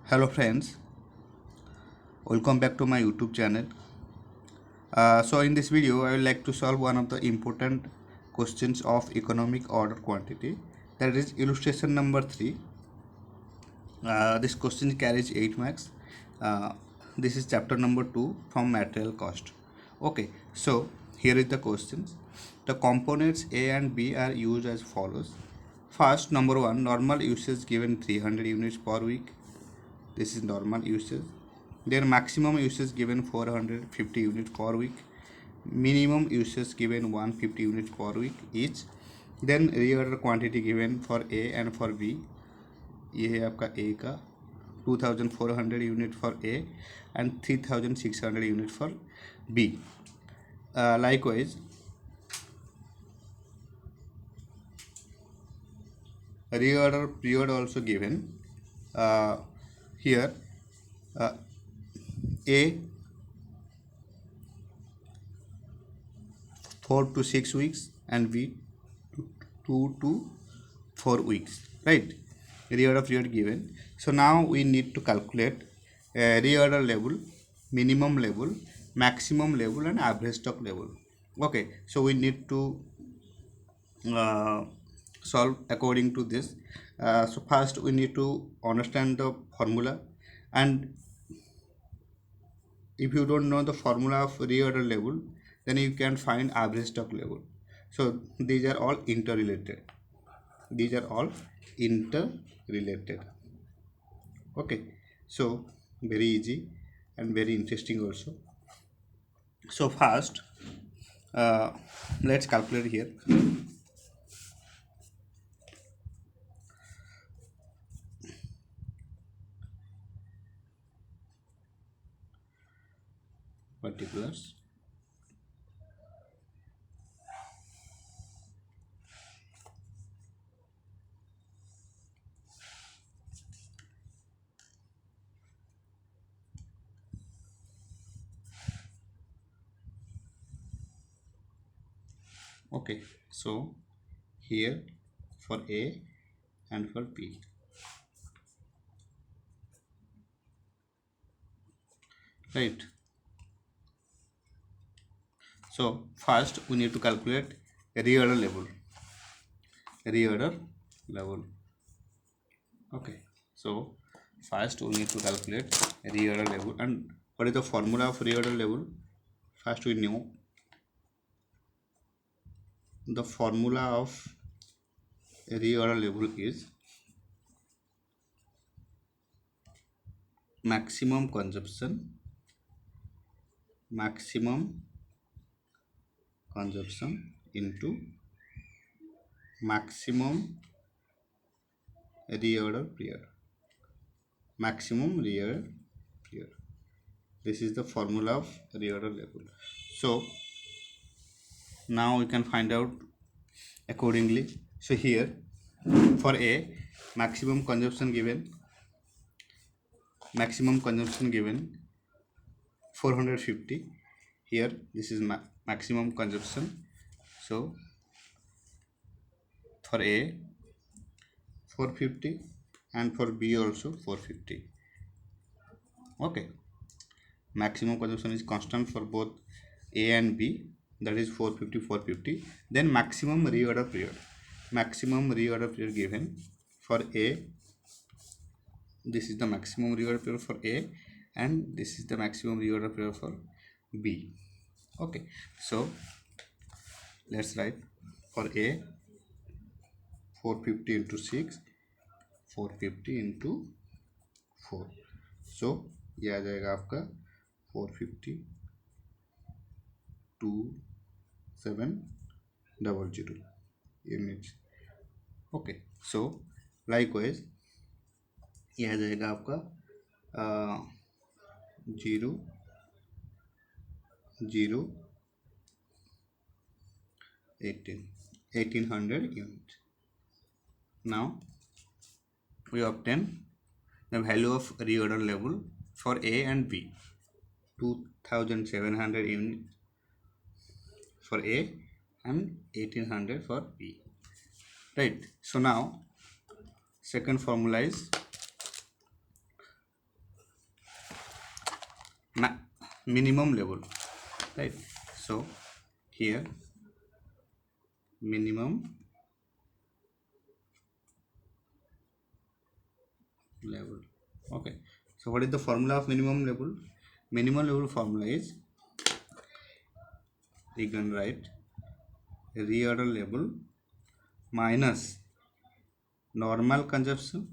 Hello friends, welcome back to my YouTube channel. So in this video I would like to solve one of the important questions of economic order quantity, that is illustration number 3. This question carries 8 marks. Uh, this is chapter number 2 from material cost. Okay, so here is the questions. The components A and B are used as follows. First, number 1, normal usage given 300 units per week. This is normal usage. Their maximum usage given 450 units per week. Minimum usage given 150 units per week each. Then reorder quantity given for A and for B. ये है आपका A का 2400 unit for A and 3600 unit for B. Likewise, reorder period also given. Here A 4 to 6 weeks and B 2 to 4 weeks, right? Reorder period given. So now we need to calculate reorder level, minimum level, maximum level and average stock level. Okay, so we need to uh, solve according to this. So first we need to understand the formula, and if you don't know the formula of reorder level, then you can find average stock level. So these are all interrelated. Okay, so very easy and very interesting also. So first, let's calculate here. Particulars. Okay, so here for A and for B, right? So first we need to calculate reorder level. Okay, so first we need to calculate reorder level. And what is the formula of reorder level? First we know the formula of reorder level is maximum consumption into maximum reorder period. This is the formula of reorder level. So now we can find out accordingly. So here for A, maximum consumption given 450. Here this is maximum consumption. So for A 450 and for B also 450. Okay, maximum consumption is constant for both A and B, that is 450. Then maximum reorder period given for A. This is the maximum reorder period for A and this is the maximum reorder period for B. Okay, so let's write for A 450 into 6, 450 into 4. So ये आ जाएगा आपका 450,2700 units. Okay, सो likewise ये आ जाएगा आपका 1800 units. Now we obtain the value of reorder level for A and B. 2700 units for A and 1800 for B, right? So now second formula is minimum level, right? So here minimum level. Okay, so what is the formula of minimum level? Minimum level formula is, you can write reorder level minus normal consumption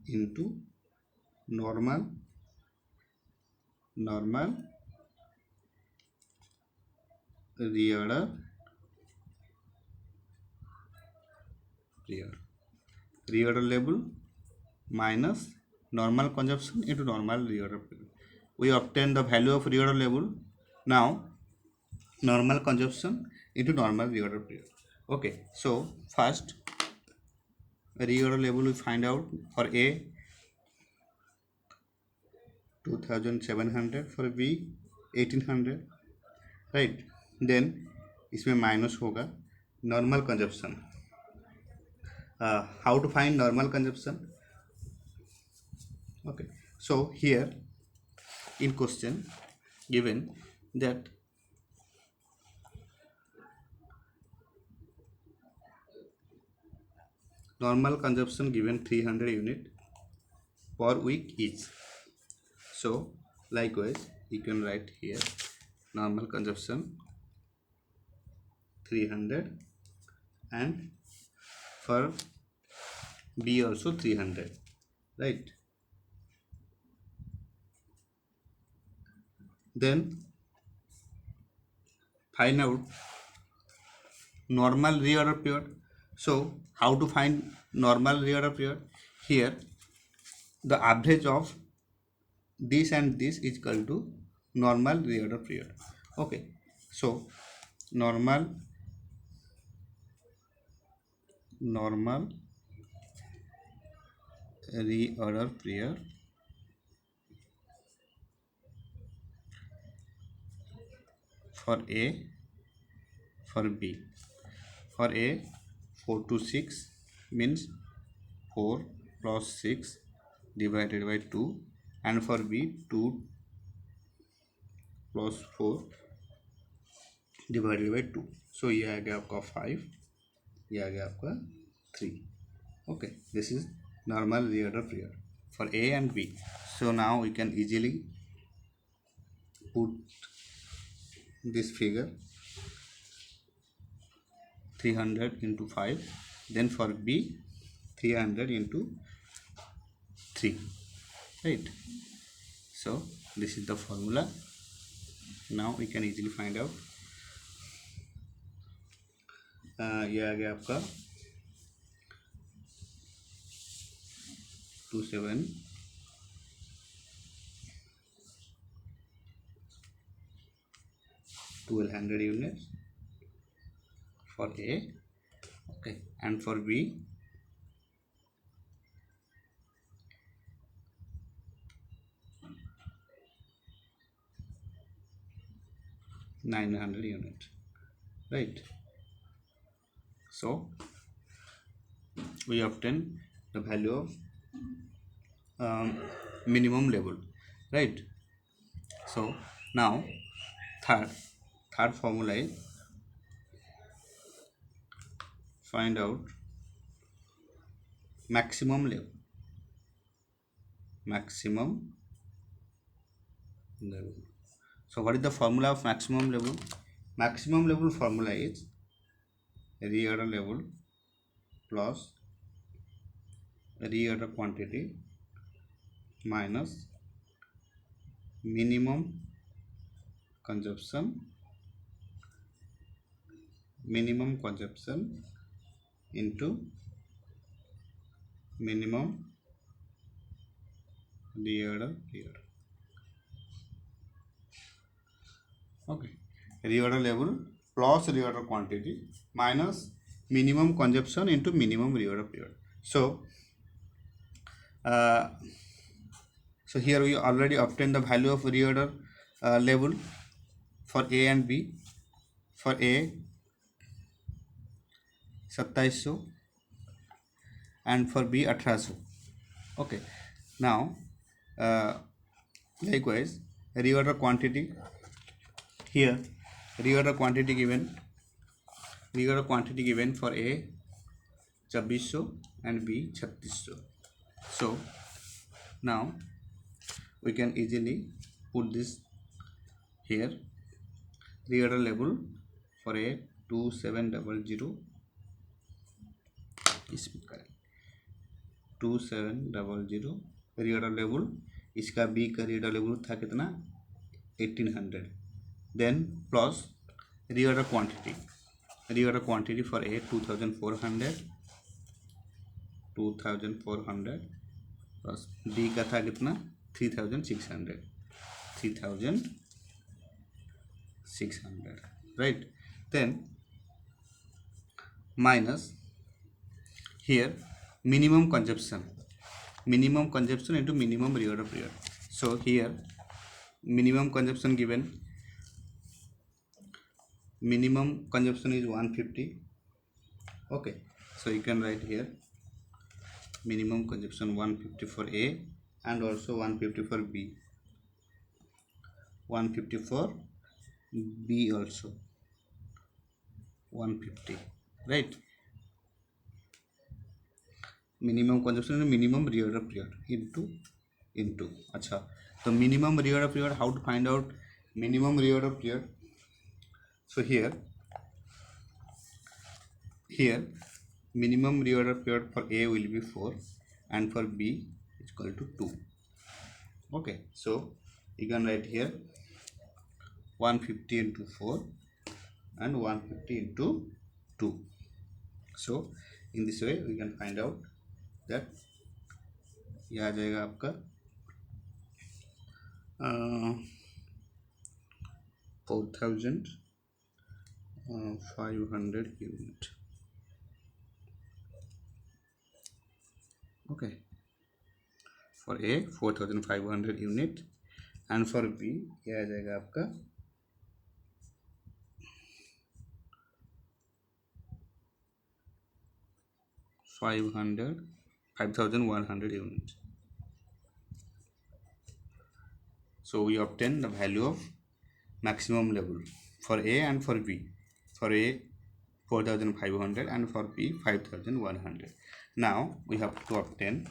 into normal reorder period. Reorder level minus normal consumption into normal reorder period. We obtain the value of reorder level. Now normal consumption into normal reorder period. Okay, so first reorder level we find out. For A 2700, for B 1800, right? then इसमें minus होगा normal consumption. How to find normal consumption? Okay, so here in question given that normal consumption given 300 unit per week each. So likewise you can write here normal consumption 300 and for B also 300, right? Then find out normal reorder period. So how to find normal reorder period? Here the average of this and this is equal to normal reorder period. Okay, so normal reorder period for A, for B. For A 4 to 6 means 4 plus 6 divided by 2, and for B 2 plus 4 divided by 2. So ये आ गया आपका 5, ये आ गया आपका 3. Okay, this is normal reorder period for A and B. So now we can easily put this figure 300 into 5, then for B 300 into 3, right? So this is the formula. Now we can easily find out. ये आ गया आपका 1200 units for A, okay, and for B 900 units, right? So we obtain the value of minimum level, right? So now third formula is find out maximum level. So what is the formula of maximum level? Maximum level formula is reorder level plus reorder quantity minus minimum consumption into minimum reorder period. Okay, reorder level plus reorder quantity minus minimum consumption into minimum reorder period. So so here we already obtained the value of reorder level for A and B. For A 2700, and for B 1800. Okay, now likewise reorder quantity. Here reorder quantity given for A 2400 and B 3600. So now we can easily put this here. Reorder level for A 2700 is correct, 2700 reorder level. इसका B का reorder level था कितना 1800. Then plus reorder quantity for A 2400 plus B का था कितना 3600 right. Then minus here minimum consumption into minimum reorder period. So here minimum consumption given, minimum consumption is 150. Okay, so you can write here minimum consumption 150 for A and also 150 for B, 150 for B also 150, right. Minimum consumption and minimum reorder period into अच्छा, तो minimum reorder period, how to find out minimum reorder period? So here minimum reorder period for A will be 4 and for B is equal to 2. Okay, so you can write here 150 into 4 and 150 into 2. So in this way we can find out that ये आ जाएगा आपका 4500 unit. Okay, for A 4500 unit and for B ये आ जाएगा आपका 5100 units. So we obtain the value of maximum level for A and for B. For A 4500 and for B 5100. Now we have to obtain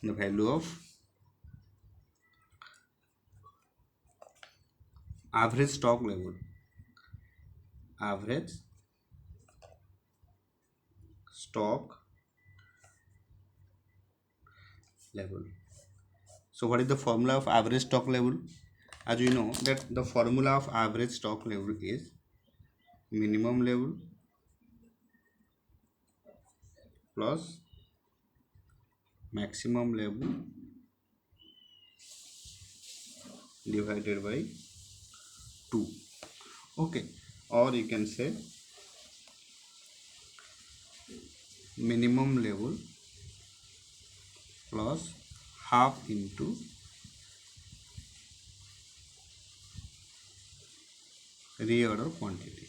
the value of average stock level. Average stock level. So what is the formula of average stock level? As you know that the formula of average stock level is minimum level plus maximum level divided by 2. Okay, or you can say minimum level plus half into reorder quantity.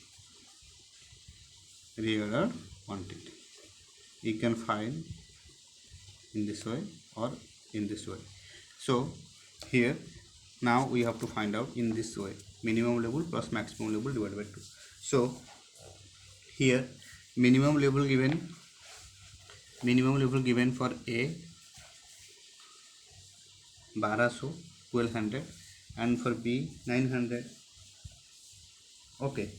You can find in this way or in this way. So here now we have to find out in this way, minimum level plus maximum level divided by 2. So here minimum level given for A 1200 and for B 900. Okay,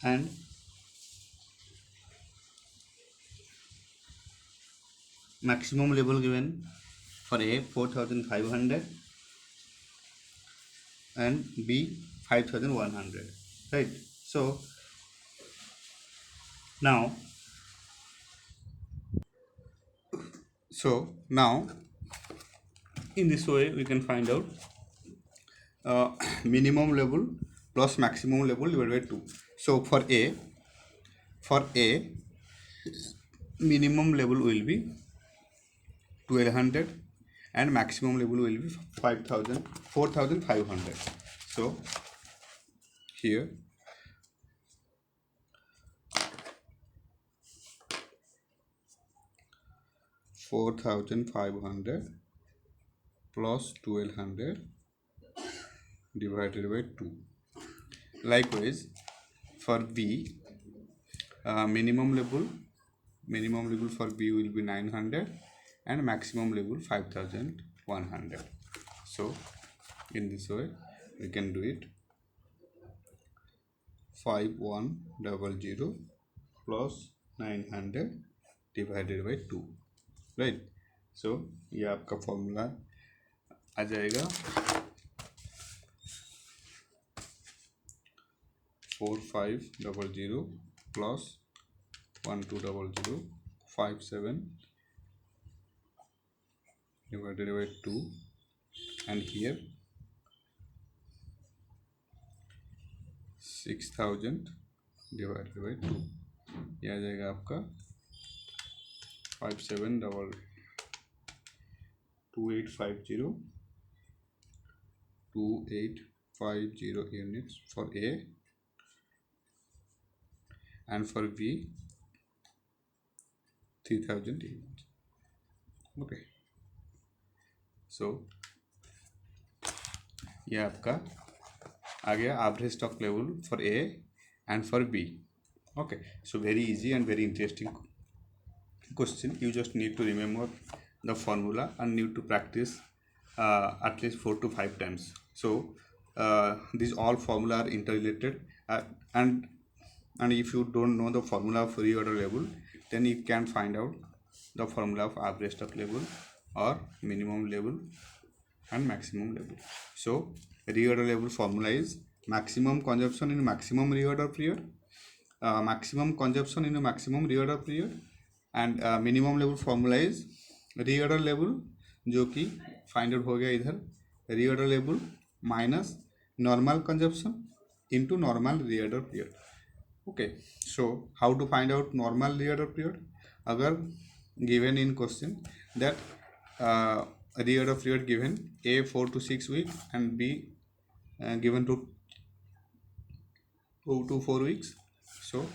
and maximum level given for A 4500 and B 5100, right. So now in this way we can find out minimum level plus maximum level divided by 2. So for A minimum level will be 1200 and maximum level will be 4500. So here 4500 plus 1200 divided by 2. Likewise, for B, minimum level for B will be 900 and maximum level 5100. So in this way we can do it. 5100 plus 900 divided by 2, right? So ये आपका formula आ जाएगा 4500 plus 1200 57 divided by 2, and here 6000 divided by 2. यह आ जाएगा आपका 2850 units for A, and for B 3000 units. Okay, so यह आपका आ गया average stock level for A and for B. Okay, so very easy and very interesting question. You just need to remember the formula and need to practice at least 4 to 5 times. So these all formula are interrelated, and if you don't know the formula of reorder level, then you can find out the formula of average stock level or minimum level and maximum level. So reorder level formula is maximum consumption in maximum reorder period, maximum consumption in a maximum reorder period, and minimum level formula is reorder level, जो कि find out हो गया इधर, reorder level minus normal consumption into normal reorder period. Okay, so how to find out normal reorder period? अगर given in question that reorder period given A 4 to 6 weeks and B given to 2 to 4 weeks, so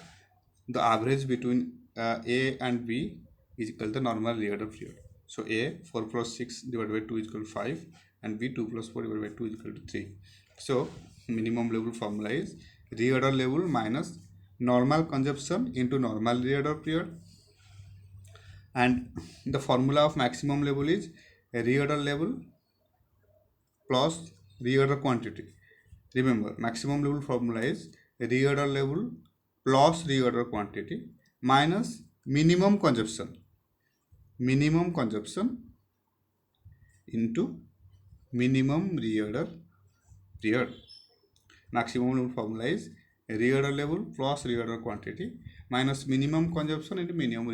the average between A and B is equal to normal reorder period. So A 4 plus 6 divided by 2 is equal to 5, and B 2 plus 4 divided by 2 is equal to 3. So minimum level formula is reorder level minus normal consumption into normal reorder period, and the formula of maximum level is reorder level plus reorder quantity. Remember, maximum level formula is reorder level plus reorder quantity minus minimum consumption into minimum reorder period. Maximum level formula is reorder level plus reorder quantity minus minimum consumption into minimum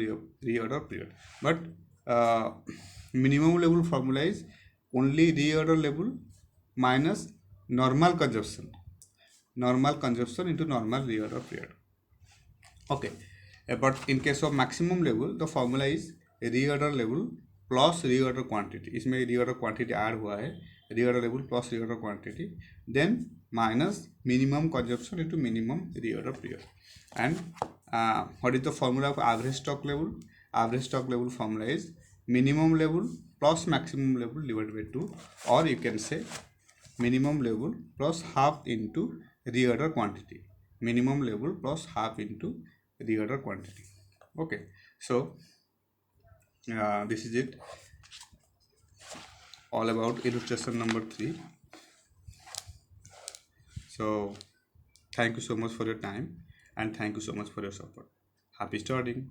reorder period. But minimum level formula is only reorder level minus normal consumption into normal reorder period. Okay, but in case of maximum level the formula is reorder level plus reorder quantity. इसमें reorder quantity add हुआ है, reorder level plus reorder quantity, then minus minimum consumption into minimum reorder period. And what is the formula of average stock level? Average stock level formula is minimum level plus maximum level divided by 2, or you can say minimum level plus half into reorder quantity. Minimum level plus half into reorder quantity. Okay, so this is it, all about illustration number 3. So thank you so much for your time, and thank you so much for your support. Happy studying.